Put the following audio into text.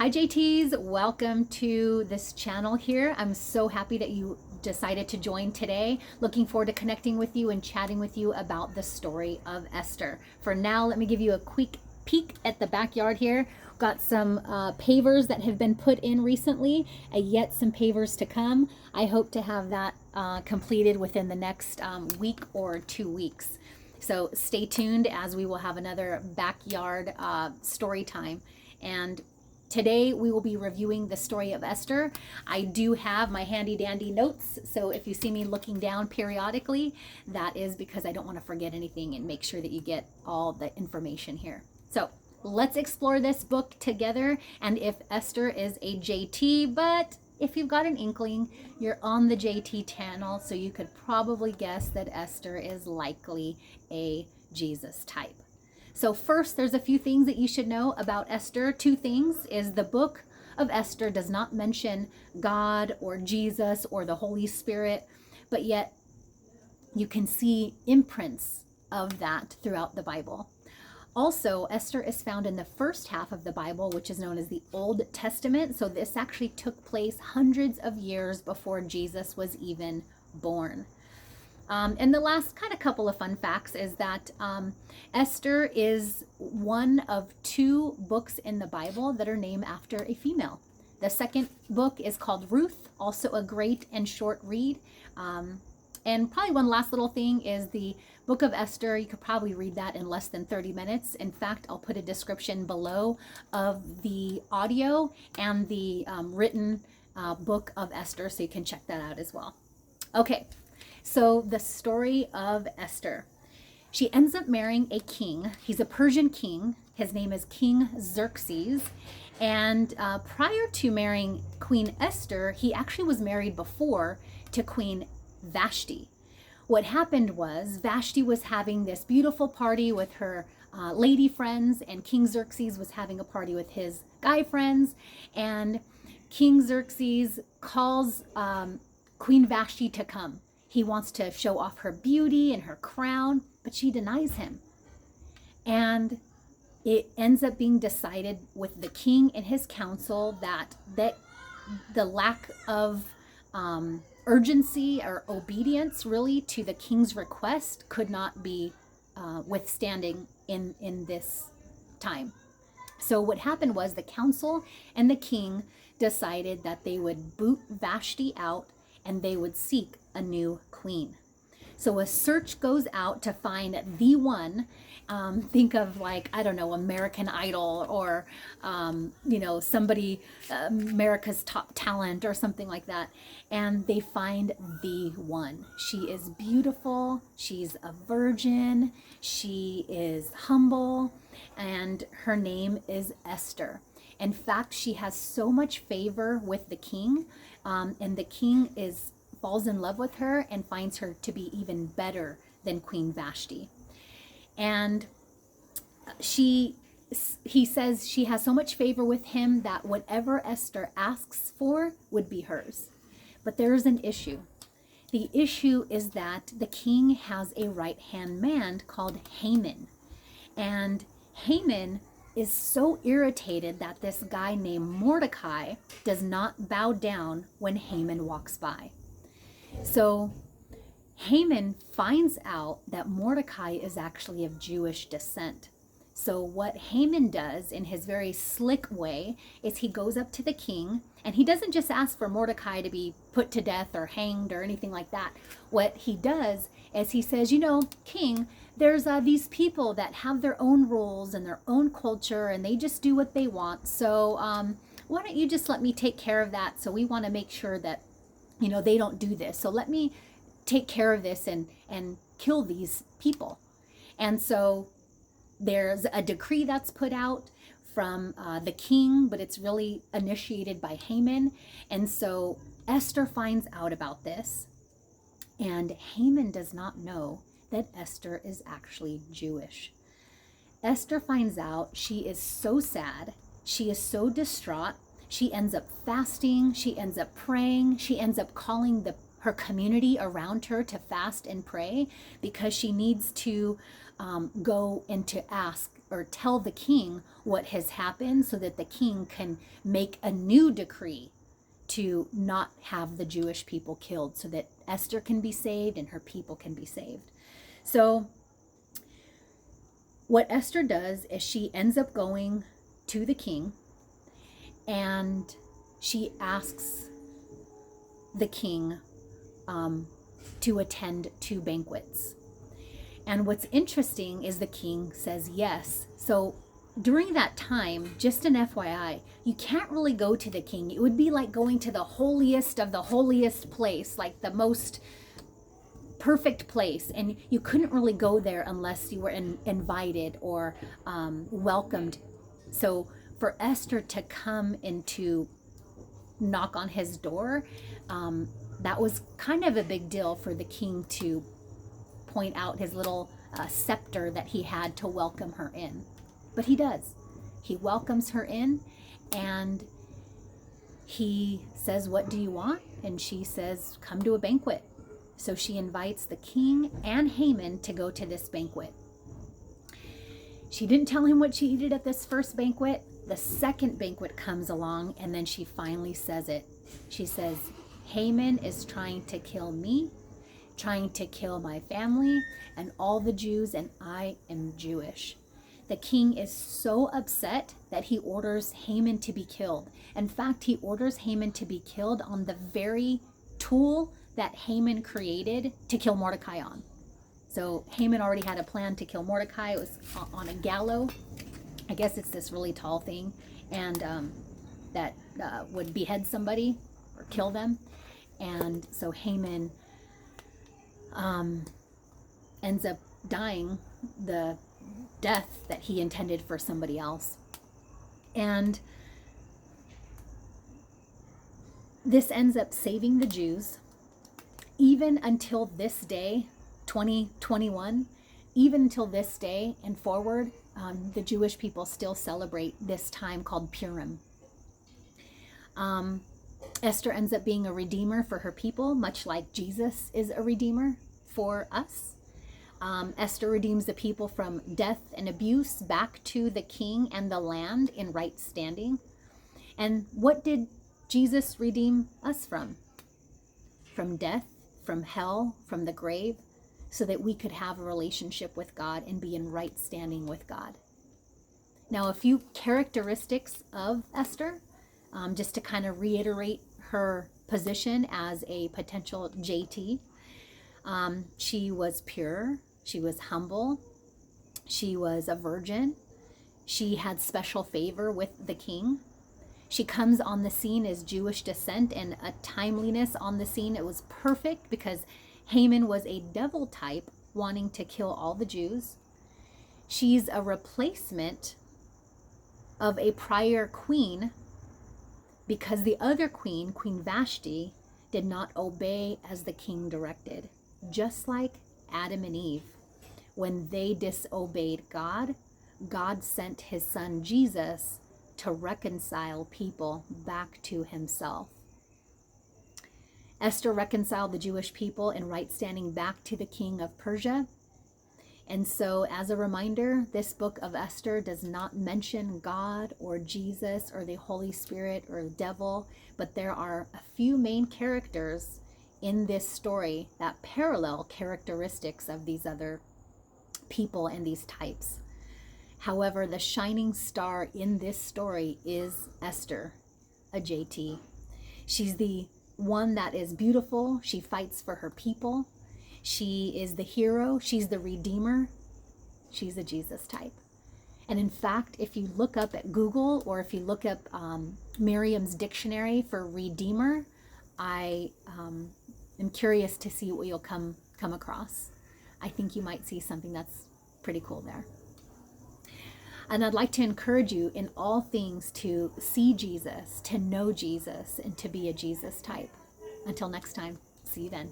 Hi JTs, welcome to this channel here. I'm so happy that you decided to join today. Looking forward to connecting with you and chatting with you about the story of Esther. For now, let me give you a quick peek at the backyard here. Got some pavers that have been put in recently, yet some pavers to come. I hope to have that completed within the next week or 2 weeks. So stay tuned as we will have another backyard story time. And today we will be reviewing the story of Esther. I do have my handy dandy notes, so if you see me looking down periodically, that is because I don't want to forget anything and make sure that you get all the information here. So let's explore this book together. And if Esther is a JT, but if you've got an inkling, you're on the JT channel, so you could probably guess that Esther is likely a Jesus type. So first, there's a few things that you should know about Esther. Two things is the book of Esther does not mention God or Jesus or the Holy Spirit, but yet you can see imprints of that throughout the Bible. Also, Esther is found in the first half of the Bible, which is known as the Old Testament. So this actually took place hundreds of years before Jesus was even born. And the last kind of couple of fun facts is that Esther is one of 2 books in the Bible that are named after a female. The second book is called Ruth, also a great and short read. And probably one last little thing is the book of Esther. You could probably read that in less than 30 minutes. In fact, I'll put a description below of the audio and the written book of Esther, so you can check that out as well. Okay. So the story of Esther. She ends up marrying a king. He's a Persian king. His name is King Xerxes. And prior to marrying Queen Esther, he actually was married before to Queen Vashti. What happened was Vashti was having this beautiful party with her lady friends, and King Xerxes was having a party with his guy friends. And King Xerxes calls Queen Vashti to come. He wants to show off her beauty and her crown, but she denies him. And it ends up being decided with the king and his council that the lack of urgency or obedience really to the king's request could not be withstanding in this time. So what happened was the council and the king decided that they would boot Vashti out and they would seek a new queen. So a search goes out to find the one. Think of like, I don't know, American Idol or, somebody, America's Top Talent or something like that. And they find the one. She is beautiful. She's a virgin. She is humble. And her name is Esther. In fact, she has so much favor with the king, and the king falls in love with her and finds her to be even better than Queen Vashti. And he says she has so much favor with him that whatever Esther asks for would be hers. But there is an issue. The issue is that the king has a right-hand man called Haman. And Haman is so irritated that this guy named Mordecai does not bow down when Haman walks by. So Haman finds out that Mordecai is actually of Jewish descent. So what Haman does in his very slick way is he goes up to the king, and he doesn't just ask for Mordecai to be put to death or hanged or anything like that. What he does is he says, king, there's these people that have their own rules and their own culture, and they just do what they want. So why don't you just let me take care of that? So we want to make sure that, they don't do this. So let me take care of this and kill these people. And so there's a decree that's put out from the king, but it's really initiated by Haman. And so Esther finds out about this, and Haman does not know that Esther is actually Jewish. Esther finds out. She is so sad. She is so distraught. She ends up fasting. She ends up praying. She ends up calling her community around her to fast and pray because she needs to go and to ask or tell the king what has happened so that the king can make a new decree to not have the Jewish people killed, so that Esther can be saved and her people can be saved. So what Esther does is she ends up going to the king, and she asks the king to attend 2 banquets. And what's interesting is the king says yes. So during that time, just an FYI, you can't really go to the king. It would be like going to the holiest of the holiest place, like the most perfect place, and you couldn't really go there unless you were invited or welcomed. So for Esther to come and to knock on his door, that was kind of a big deal for the king to point out his little scepter that he had to welcome her in. But he does. He welcomes her in, and he says, "What do you want?" And she says, "Come to a banquet." So she invites the king and Haman to go to this banquet. She didn't tell him what she eated at this first banquet. The second banquet comes along, and then she finally says it. She says, "Haman is trying to kill me, trying to kill my family and all the Jews, and I am Jewish." The king is so upset that he orders Haman to be killed. In fact, he orders Haman to be killed on the very tool that Haman created to kill Mordecai on. So Haman already had a plan to kill Mordecai. It was on a gallows. I guess it's this really tall thing, and that would behead somebody or kill them. And so Haman ends up dying the death that he intended for somebody else. And this ends up saving the Jews. Even until this day, 2021, even until this day and forward, the Jewish people still celebrate this time called Purim. Esther ends up being a redeemer for her people, much like Jesus is a redeemer for us. Esther redeems the people from death and abuse back to the king and the land in right standing. And what did Jesus redeem us from? From death, from hell, from the grave, so that we could have a relationship with God and be in right standing with God. Now, a few characteristics of Esther, just to kind of reiterate her position as a potential JT. She was pure. She was humble. She was a virgin. She had special favor with the king. She comes on the scene as Jewish descent and a timeliness on the scene. It was perfect because Haman was a devil type wanting to kill all the Jews. She's a replacement of a prior queen because the other queen, Queen Vashti, did not obey as the king directed. Just like Adam and Eve, when they disobeyed God, God sent his son Jesus to reconcile people back to himself. Esther reconciled the Jewish people in right standing back to the king of Persia. And so, as a reminder, this book of Esther does not mention God or Jesus or the Holy Spirit or the devil, but there are a few main characters in this story that parallel characteristics of these other people and these types. However, the shining star in this story is Esther, a JT. She's the one that is beautiful. She fights for her people. She is the hero. She's the redeemer. She's a Jesus type. And in fact, if you look up at Google or if you look up Merriam's dictionary for redeemer, I am curious to see what you'll come across. I think you might see something that's pretty cool there. And I'd like to encourage you in all things to see Jesus, to know Jesus, and to be a Jesus type. Until next time, see you then.